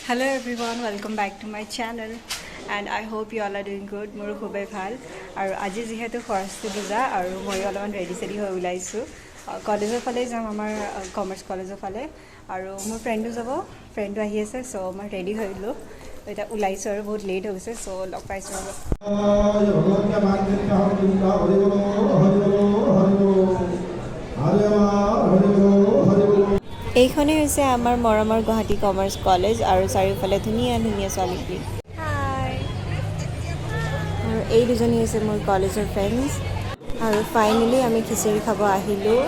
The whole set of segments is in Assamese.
Hello everyone, welcome back to my channel and I hope you all are doing good. Moru khubei bhal aru aji jehetu Saraswati Puja aru moi olaman ready hoi ulaisu college phale jam amar commerce college phale aru mor friend jabo friend ahi ase so ma ready hoilu eta ulaisu aru bahut late hoise so log paisu এইখনে হৈছে আমাৰ মৰমৰ গুৱাহাটী কমাৰ্চ কলেজ আৰু চাৰিওফালে ধুনীয়া ধুনীয়া ছোৱালীবোৰ হাই আৰু এই দুজনী হৈছে মোৰ কলেজৰ ফ্ৰেণ্ডছ আৰু ফাইনেলি আমি খিচিৰি খাব আহিলোঁ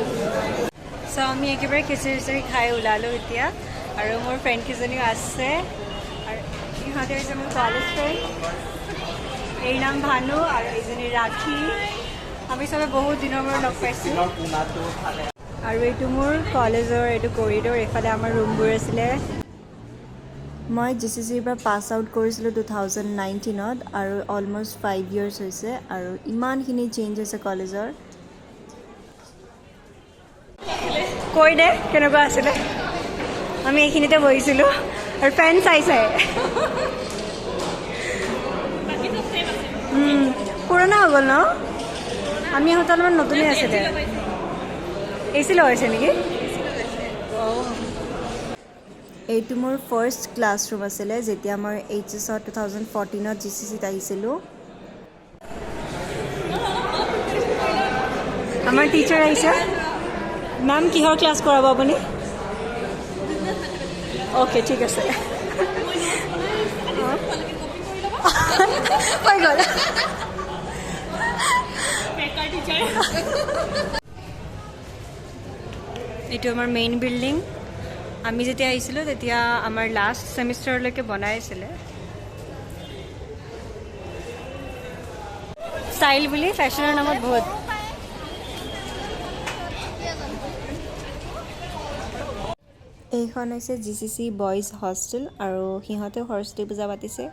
সো আমি একেবাৰে খিচিৰি খাই ওলালোঁ এতিয়া আৰু মোৰ ফ্ৰেণ্ড কেইজনীও আছে আৰু ইহঁতে হৈছে মোৰ কলেজ ফ্ৰেণ্ড এই নাম ভানু আৰু এইজনী ৰাখী আমি চবে বহুত দিনৰ মূৰত লগ পাইছোঁ আৰু এইটো মোৰ কলেজৰ এইটো কৰিডৰ এফালে আমাৰ ৰুমবোৰ আছিলে মই জিচিচিৰ পৰা পাছ আউট কৰিছিলোঁ 2019ত আৰু অলমষ্ট 5 ইয়াৰ্ছ হৈছে আৰু ইমানখিনি চেঞ্জ হৈছে কলেজৰ কৈ দে কেনেকুৱা আছিলে আমি এইখিনিতে বহিছিলোঁ আৰু ফেন চাই পুৰণা হৈ গ'ল ন আমি আহোঁতে অলপমান নতুনেই আছিলে এচি লগাইছে নেকি এইটো মোৰ ফাৰ্ষ্ট ক্লাছৰুম আছিলে যেতিয়া মই এইচএছত 2014ত জিচিচিত আহিছিলোঁ আমাৰ টিচাৰ আহিছে মেম কিহৰ ক্লাছ কৰাব আপুনি অ'কে ঠিক আছে হৈ গ'ল এইটো আমাৰ মেইন বিল্ডিং আমি যেতিয়া আহিছিলোঁ তেতিয়া আমাৰ লাষ্ট ছেমিষ্টাৰলৈকে বনাই আছিলে ষ্টাইল বুলি ফেশ্বনৰ নামত বহুত এইখন হৈছে জিচিচি বইজ হোষ্টেল আৰু সিহঁতেও সৰস্বতী পূজা পাতিছে